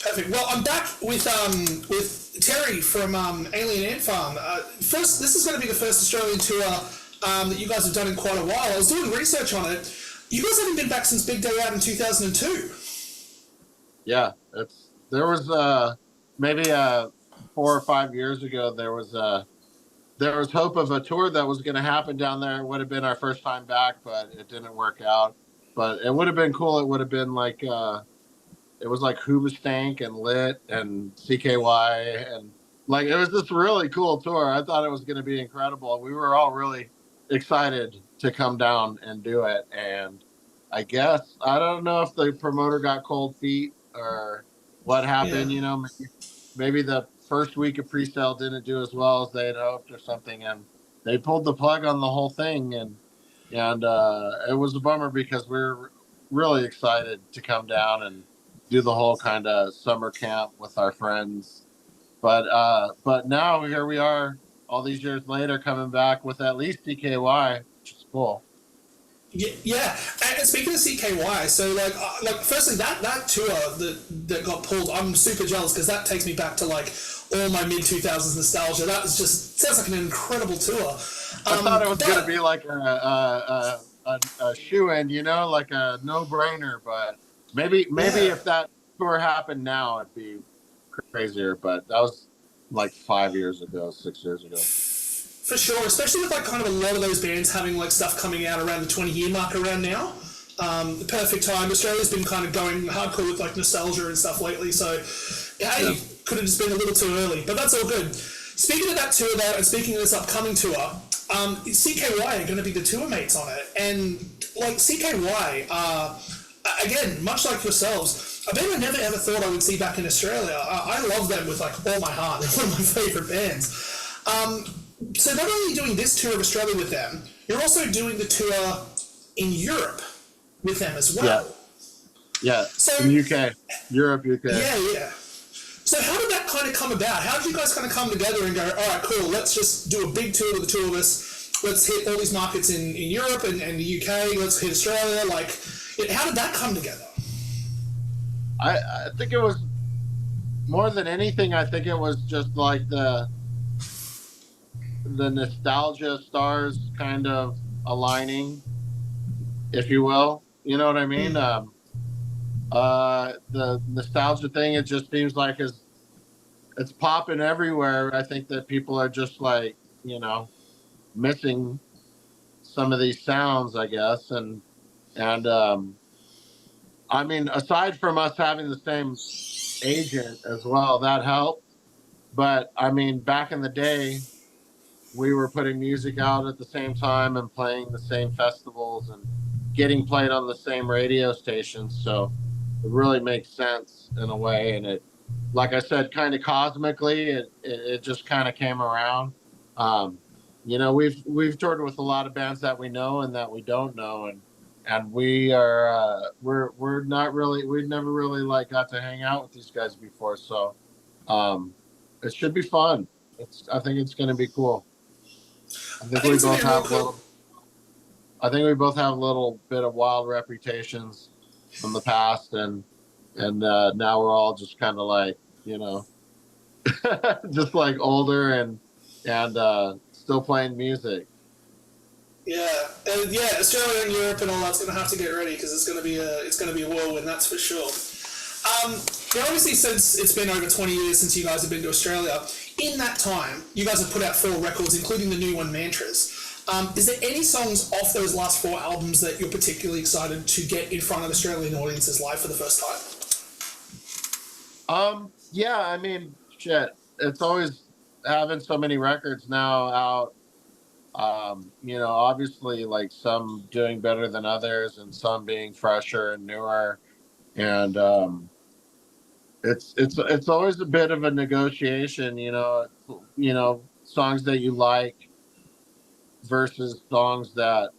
Perfect. Well, I'm back with Terry from Alien Ant Farm. First, this is going to be the first Australian tour that you guys have done in quite a while. I was doing research on it. You guys haven't been back since Big Day Out in 2002. Yeah, there was maybe 4 or 5 years ago there was hope of a tour that was going to happen down there. It would have been our first time back, but it didn't work out. But it would have been cool. It would have been like it was like Hoobastank and Lit and CKY, and like it was just a really cool tour. I thought it was going to be incredible. We were all really excited to come down and do it. And I guess I don't know if the promoter got cold feet or what happened. Yeah. You know, maybe the first week of pre-sale didn't do as well as they had hoped or something, and they pulled the plug on the whole thing. And it was a bummer because we were really excited to come down and do the whole kind of summer camp with our friends. But now here we are all these years later coming back with at least CKY, which is cool. Yeah. And speaking of CKY, so like firstly that tour that got pulled, I'm super jealous because that takes me back to like all my mid 2000s nostalgia. That was just sounds like an incredible tour. I thought it was going to be like a shoe-in, you know, like a no-brainer. But maybe if that tour happened now, it'd be crazier. But that was like 5 years ago, 6 years ago. For sure, especially with like kind of a lot of those bands having like stuff coming out around the 20-year mark around now. The perfect time. Australia's been kind of going hardcore with like nostalgia and stuff lately, so hey, could have just been a little too early, but that's all good. Speaking of that tour though, and speaking of this upcoming tour, CKY are going to be the tour mates on it, and like CKY, again, much like yourselves, a band I never ever thought I would see back in Australia. I love them with like all my heart. They're one of my favourite bands. So not only are you doing this tour of Australia with them, you're also doing the tour in Europe with them as well. Yeah. So in UK, Europe, UK. Yeah. So how did that kind of come about? How did you guys kind of come together and go, all right, cool, let's just do a big tour with the two of us. Let's hit all these markets in Europe and the UK. Let's hit Australia. Like, how did that come together? I think it was more than anything. I think it was just like the nostalgia stars kind of aligning, if you will. You know what I mean? The nostalgia thing, it just seems like it's popping everywhere. I think that people are just like, you know, missing some of these sounds, I guess. And I mean, aside from us having the same agent as well, that helped. But I mean, back in the day, we were putting music out at the same time and playing the same festivals and getting played on the same radio stations. So it really makes sense in a way. And it, like I said, kind of cosmically, it just kind of came around. You know, we've toured with a lot of bands that we know and that we don't know. And we are, we're not really, we've never really like got to hang out with these guys before. So it should be fun. I think it's going to be cool. I think we both have a little bit of wild reputations from the past, and now we're all just kind of like, you know, just like older and still playing music. Yeah, and Australia and Europe and all that's going to have to get ready because it's going to be a whirlwind, that's for sure. But obviously, since it's been over 20 years since you guys have been to Australia, in that time, you guys have put out 4 records, including the new one, Mantras. Is there any songs off those last 4 albums that you're particularly excited to get in front of Australian audiences live for the first time? Yeah, I mean, shit. It's always having so many records now out. You know, obviously, like some doing better than others, and some being fresher and newer, and it's always a bit of a negotiation. You know, songs that you like versus songs that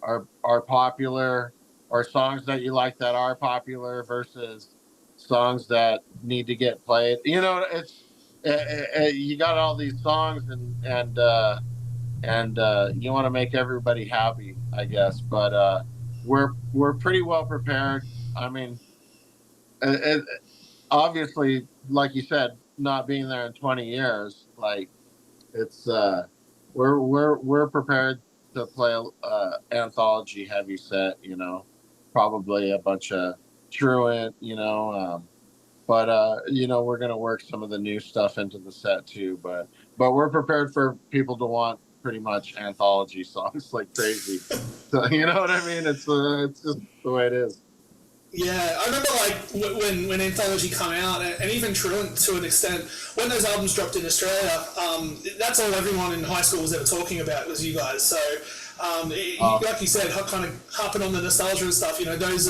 are popular, or songs that you like that are popular versus songs that need to get played. You know, you got all these songs and you want to make everybody happy, I guess. But we're pretty well prepared. I mean, obviously, like you said, not being there in 20 years, like it's we're prepared to play a anthology heavy set, probably a bunch of truant, but we're gonna work some of the new stuff into the set too, but we're prepared for people to want pretty much anthology songs like crazy. So you know what I mean? It's just the way it is. Yeah, I remember like when Anthology come out, and even Truant to an extent, when those albums dropped in Australia, that's all everyone in high school was ever talking about was you guys. So, like you said, kind of harping on the nostalgia and stuff. I know there's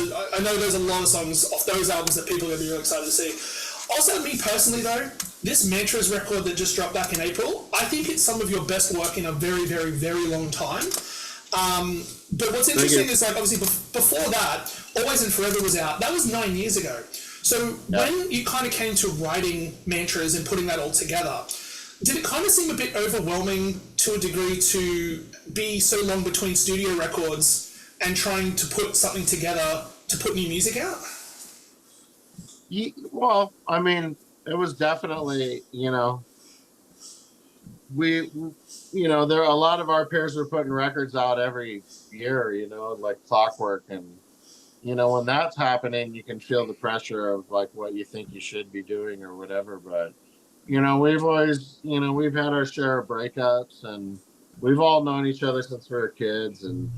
a lot of songs off those albums that people are going to be really excited to see. Also, me personally though, this Mantras record that just dropped back in April, I think it's some of your best work in a very, very, very long time. But what's interesting is, like, obviously before that, Always and Forever was out. That was 9 years ago. So when you kind of came to writing Mantras and putting that all together, did it kind of seem a bit overwhelming to a degree to be so long between studio records and trying to put something together to put new music out? Well, I mean, it was definitely, we there a lot of our peers were putting records out every year, like clockwork, and when that's happening you can feel the pressure of like what you think you should be doing or whatever. But we've always, we've had our share of breakups, and we've all known each other since we were kids, and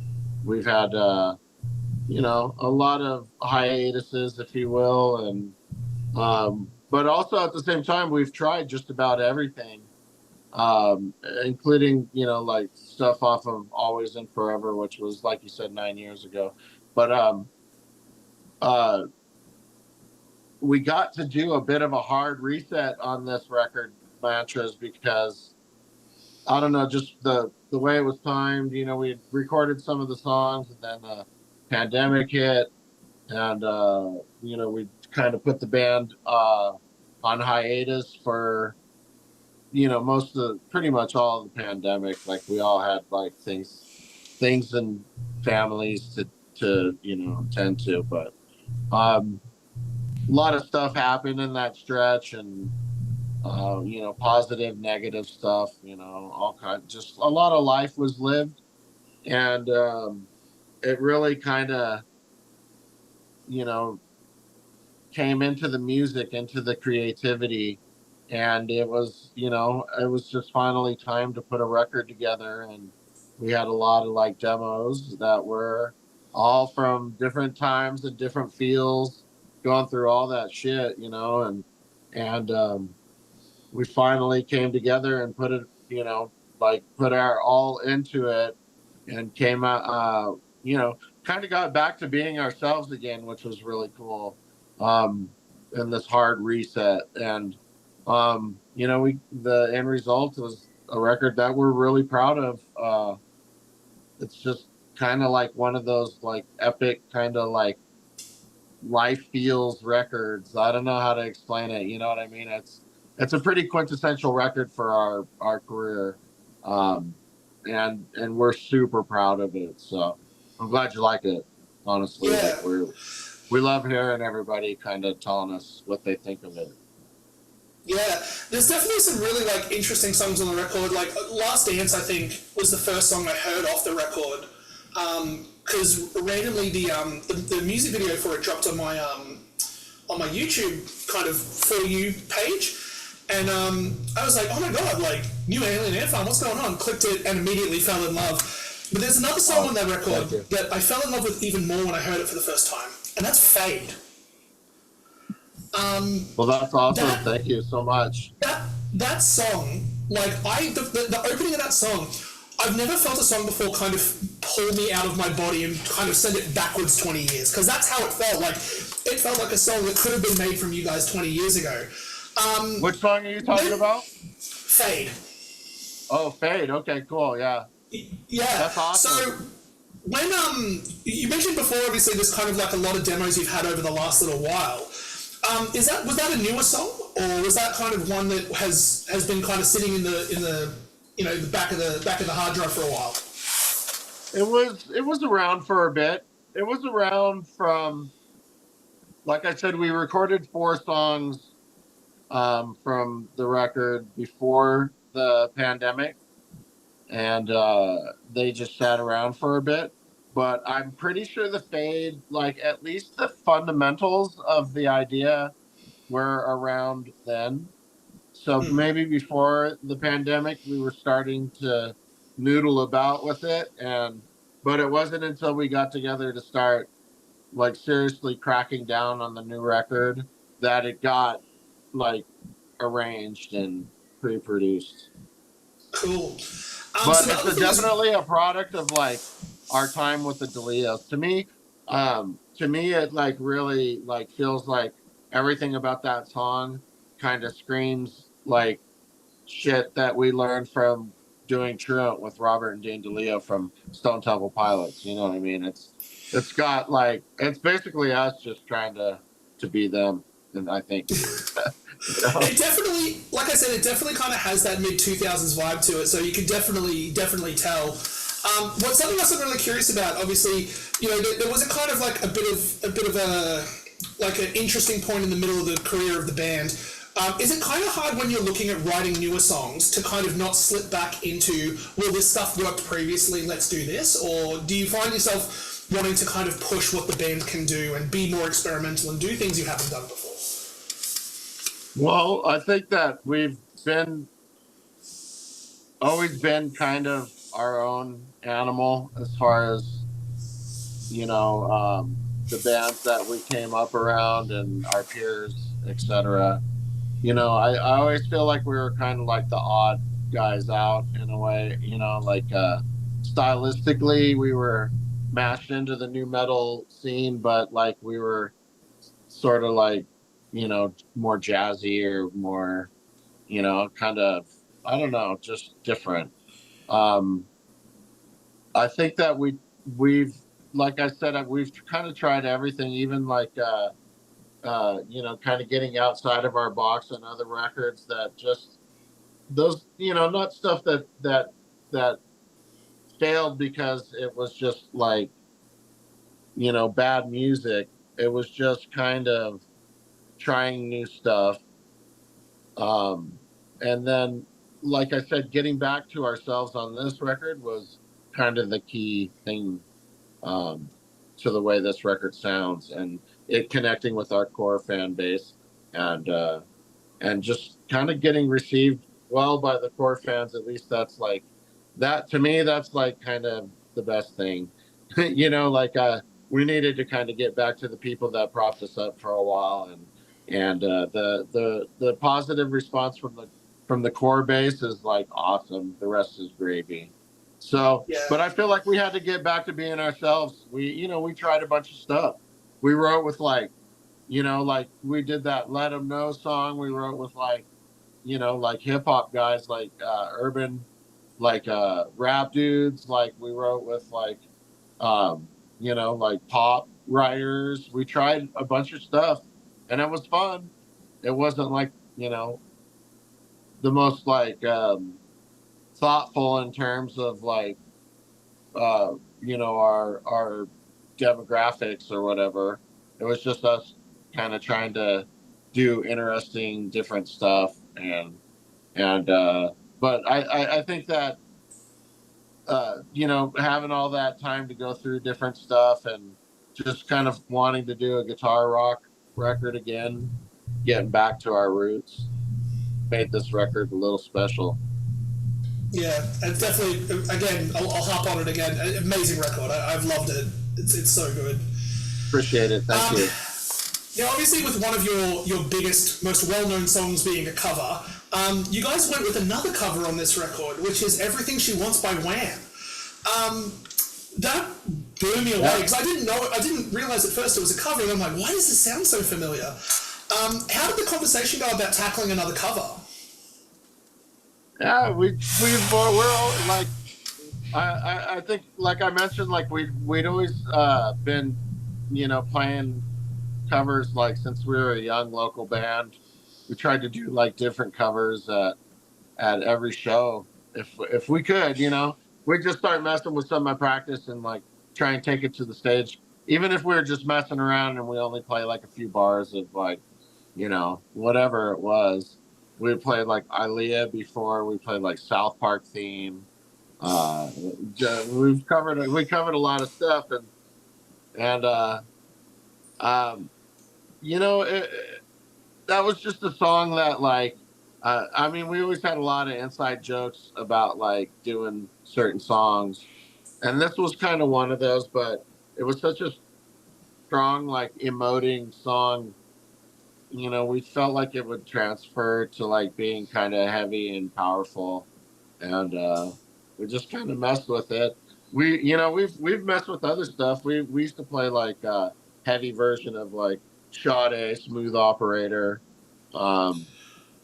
we've had a lot of hiatuses, if you will, and but also at the same time we've tried just about everything, including like stuff off of Always and Forever, which was, like you said, 9 years ago. But uh we got to do a bit of a hard reset on this record, Mantras, because I don't know, just the way it was timed. We had recorded some of the songs, and then the pandemic hit, and we kind of put the band on hiatus for pretty much all of the pandemic. Like, we all had like things and families to tend to, but a lot of stuff happened in that stretch, and positive, negative stuff, all kinds. Just a lot of life was lived, and it really kind of came into the music, into the creativity, and it was just finally time to put a record together. And we had a lot of like demos that were all from different times and different feels, going through all that shit, and we finally came together and put it, like put our all into it, and came out, kind of got back to being ourselves again, which was really cool. In this hard reset, and the end result was a record that we're really proud of. It's just kind of like one of those like epic kind of like life feels records. I don't know how to explain it. You know what I mean? It's a pretty quintessential record for our career, and we're super proud of it. So I'm glad you like it. Honestly, Yeah. like we love hearing everybody kind of telling us what they think of it. Yeah, there's definitely some really like interesting songs on the record. Like "Last Dance," I think was the first song I heard off the record, because randomly the music video for it dropped on my YouTube kind of For You page, and I was like, oh my god, like new Alien Ant Farm, what's going on? Clicked it and immediately fell in love. But there's another song on that record that I fell in love with even more when I heard it for the first time, and that's "Fade." Well, that's awesome. Thank you so much. That song, like the opening of that song, I've never felt a song before kind of pull me out of my body and kind of send it backwards 20 years, because that's how it felt. Like, it felt like a song that could have been made from you guys 20 years ago. Which song are you talking about? Fade. Oh, Fade. Okay, cool. Yeah. Yeah. That's awesome. So when you mentioned before, obviously there's kind of like a lot of demos you've had over the last little while. Was that a newer song, or was that kind of one that has been kind of sitting in the the back of the hard drive for a while? It was around for a bit. It was around from like I said, we recorded 4 songs from the record before the pandemic, and they just sat around for a bit. But I'm pretty sure the fade, like at least the fundamentals of the idea, were around then. So Hmm. maybe before the pandemic, we were starting to noodle about with it, and but it wasn't until we got together to start like seriously cracking down on the new record that it got like arranged and pre-produced. Cool. But So the it's other thing was, definitely a product of like our time with the DeLeos. To me, it like really like feels like everything about that song kind of screams like shit that we learned from doing Truant with Robert and Dean DeLeo from Stone Temple Pilots. You know what I mean? It's got like it's basically us just trying to be them, and I think you know. it definitely, like I said, it definitely kind of has that mid 2000s vibe to it. So you can definitely tell. What's something else I'm really curious about? Obviously, there was a kind of like a bit of a like an interesting point in the middle of the career of the band. Is it kind of hard when you're looking at writing newer songs to kind of not slip back into, well, this stuff worked previously, let's do this? Or do you find yourself wanting to kind of push what the band can do and be more experimental and do things you haven't done before? Well, I think that we've been always been kind of our own animal as far as you know the bands that we came up around and our peers, etc. I always feel like we were kind of like the odd guys out in a way, like stylistically we were mashed into the new metal scene, but like we were sort of like, more jazzy or more, kind of, I don't know, just different. Um, I think that we've, like I said, we've kind of tried everything, even like, kind of getting outside of our box on other records that just those, not stuff that failed because it was just like, bad music. It was just kind of trying new stuff. Um, and then, like I said, getting back to ourselves on this record was kind of the key thing um, to the way this record sounds and it connecting with our core fan base and and just kind of getting received well by the core fans. At least that's like that to me. That's like kind of the best thing, like we needed to kind of get back to the people that propped us up for a while, and the positive response from the core base is like awesome. The rest is gravy. So, Yeah. but I feel like we had to get back to being ourselves. We tried a bunch of stuff. We wrote with like we did that Let 'Em Know song. We wrote with like, like hip hop guys, like urban, like rap dudes. Like we wrote with like, um, like pop writers. We tried a bunch of stuff and it was fun. It wasn't like, the most like thoughtful in terms of like, our demographics or whatever. It was just us kind of trying to do interesting, different stuff, and but I think that having all that time to go through different stuff and just kind of wanting to do a guitar rock record again, getting back to our roots, made this record a little special. Yeah, it's definitely. Again, I'll hop on it again. Amazing record. I've loved it. It's so good. Appreciate it. Thank Um, you. Now, obviously, with one of your biggest, most well-known songs being a cover, you guys went with another cover on this record, which is "Everything She Wants" by Wham. That blew me away Yeah. because I didn't realize at first it was a cover, and I'm like, why does this sound so familiar? How did the conversation go about tackling another cover? Yeah, we're all like I think like I mentioned like we'd always been playing covers like since we were a young local band. We tried to do like different covers at every show if we could. We'd just start messing with some of my practice and like try and take it to the stage even if we were just messing around and we only play like a few bars of like, whatever it was. We played like Ilea before. We played like South Park theme. Uh, we covered a lot of stuff, and um, that was just a song that like, I mean, we always had a lot of inside jokes about like doing certain songs, and this was kind of one of those. But it was such a strong, like, emoting song. We felt like it would transfer to like being kind of heavy and powerful, and we just kind of messed with it. We've messed with other stuff. We used to play like heavy version of like Sade, Smooth Operator. Um,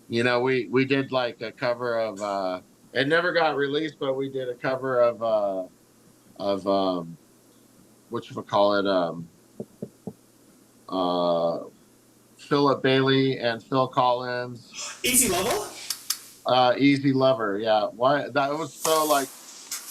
we did like a cover of it never got released, but we did a cover of what you call it uh Philip Bailey and Phil Collins. Easy Lover. Easy Lover, yeah. Why that was so like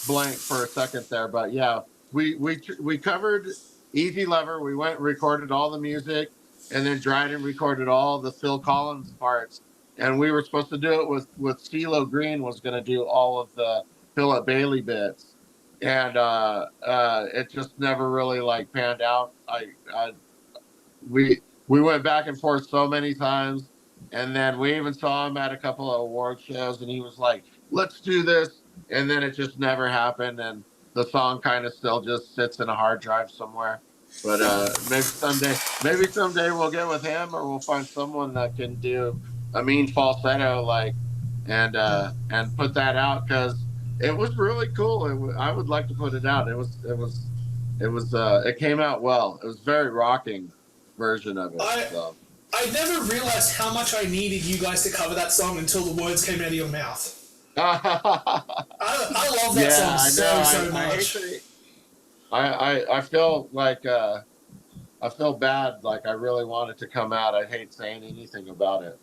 blank for a second there, but yeah, we covered Easy Lover. We went and recorded all the music, and then Dryden recorded all the Phil Collins parts. And we were supposed to do it with CeeLo Green was going to do all of the Philip Bailey bits, and it just never really like panned out. We went back and forth so many times, and then we even saw him at a couple of award shows, and he was like, "Let's do this," and then it just never happened, and the song kind of still just sits in a hard drive somewhere. But maybe someday we'll get with him, or we'll find someone that can do a mean falsetto, like, and put that out because it was really cool. I would like to put it out. It came out well. It was very rocking version of it. I So I never realized how much I needed you guys to cover that song until the words came out of your mouth. I love that yeah, song I so know. so I hate much. to. I feel like I feel bad. Like I really want it to come out. I hate saying anything about it.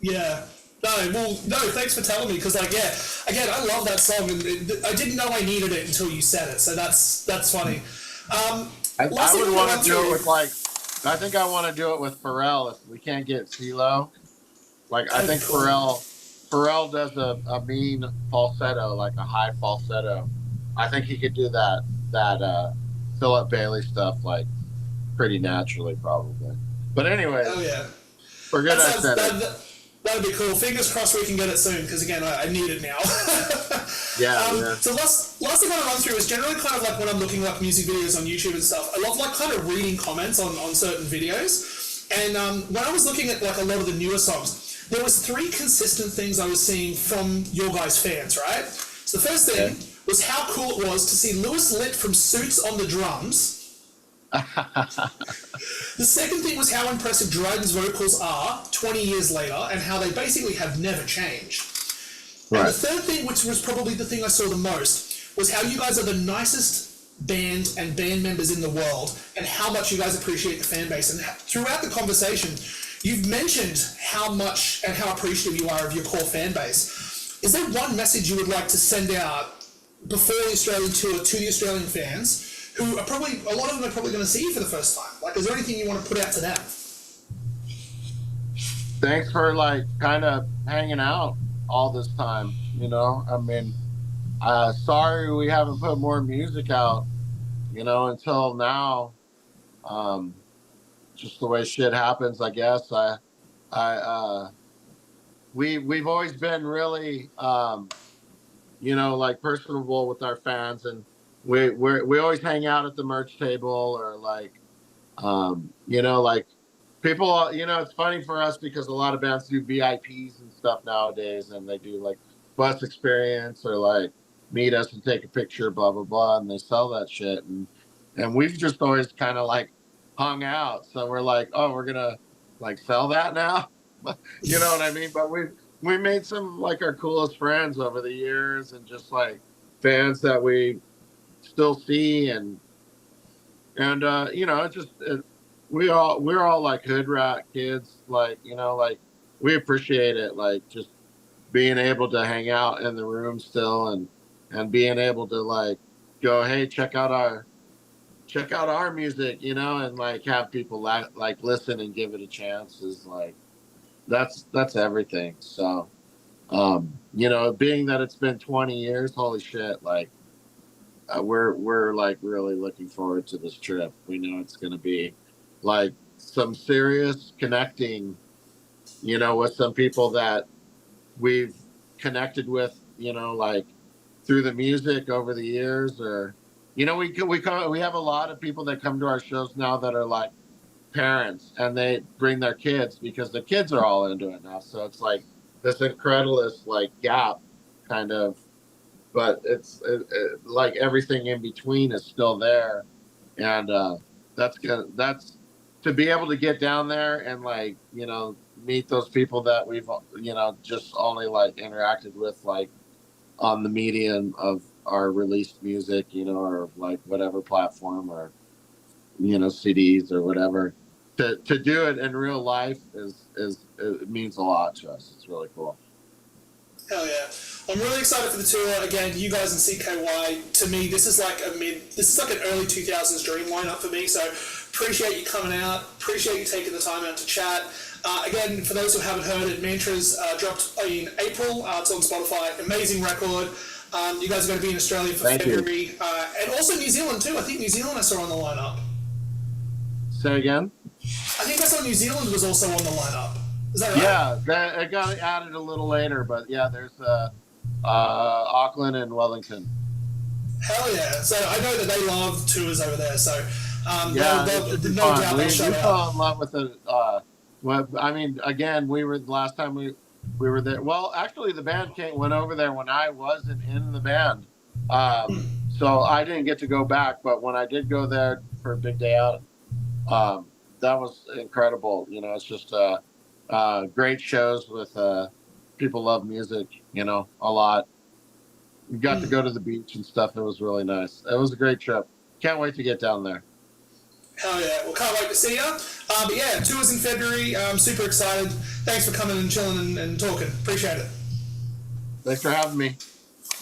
Yeah. No, thanks for telling me because, like, yeah, again, I love that song, and I didn't know I needed it until you said it, so that's funny. I Last thing would I'm gonna want run to do it through. with like. I think I want to do it with Pharrell if we can't get CeeLo. Like I That'd be think cool. Pharrell does a mean falsetto, like a high falsetto. I think he could do that Philip Bailey stuff like pretty naturally, probably. But Oh anyways, yeah, forget that I sounds said it. that'd be cool. Fingers crossed we can get it soon because again, I need it now. Yeah, yeah. So last thing I want to run through is generally kind of like when I'm looking like music videos on YouTube and stuff. I love like kind of reading comments on certain videos. And when I was looking at like a lot of the newer songs, there was three consistent things I was seeing from your guys' fans, right? So the first Okay. thing was how cool it was to see Lewis Litt from Suits on the drums. The second thing was how impressive Dryden's vocals are 20 years later and how they basically have never changed. And the Right. third thing, which was probably the thing I saw the most, was how you guys are the nicest band and band members in the world and how much you guys appreciate the fan base. And throughout the conversation, you've mentioned how much and how appreciative you are of your core fan base. Is there one message you would like to send out before the Australian tour to the Australian fans who are probably, a lot of them are probably going to see you for the first time? Like, is there anything you want to put out to them? Thanks for like kind of hanging out all this time. I mean, sorry we haven't put more music out. Until now. Um, just the way shit happens, I guess. We've always been really like personable with our fans, and we always hang out at the merch table or like like people. It's funny for us because a lot of bands do VIPs and stuff nowadays, and they do like bus experience or like meet us and take a picture, blah blah blah, and they sell that shit, and we've just always kind of like hung out. So we're like, oh, we're gonna like sell that now. You know what I mean? But we made some like our coolest friends over the years, and just like fans that we still see, and we're all like hood rat kids, like like we appreciate it, like just being able to hang out in the room still, and being able to like go, hey, check out check out our music, you know, and like have people like listen and give it a chance is like that's everything. So you know, being that it's been 20 years, holy shit, like we're like really looking forward to this trip. We know it's going to be like some serious connecting, you know, with some people that we've connected with, you know, like through the music over the years, or you know, we have a lot of people that come to our shows now that are like parents, and they bring their kids because the kids are all into it now. So it's like this incredulous like gap kind of, but like everything in between is still there, and that's to be able to get down there and like, you know, meet those people that we've, you know, just only like interacted with like on the medium of our released music, you know, or like whatever platform, or you know, CDs or whatever. To do it in real life is it means a lot to us. It's really cool. Hell yeah. I'm really excited for the tour. Again, you guys in CKY, to me, this is like an early 2000s dream lineup for me. So appreciate you coming out. Appreciate you taking the time out to chat. Again, for those who haven't heard it, Mantras dropped in April. It's on Spotify. Amazing record. You guys are going to be in Australia for February. And also New Zealand too. I think New Zealand I saw on the lineup. Say again? I think I saw New Zealand was also on the lineup. Is that right? Yeah, it got added a little later, but yeah, there's Auckland and Wellington. Hell yeah! So I know that they love tours over there. So yeah, no doubt they'll show we up. fell in love with it. Well, I mean, again, we were the last time we were there. Well, actually, the band went over there when I wasn't in the band, so I didn't get to go back. But when I did go there for a big day out, that was incredible. You know, it's just great shows with people love music, you know, a lot. We got to go to the beach and stuff. It was really nice. It was a great trip. Can't wait to get down there. Hell yeah. Well, can't wait to see ya. But yeah, tours in February. I'm super excited. Thanks for coming and chilling and talking. Appreciate it. Thanks for having me.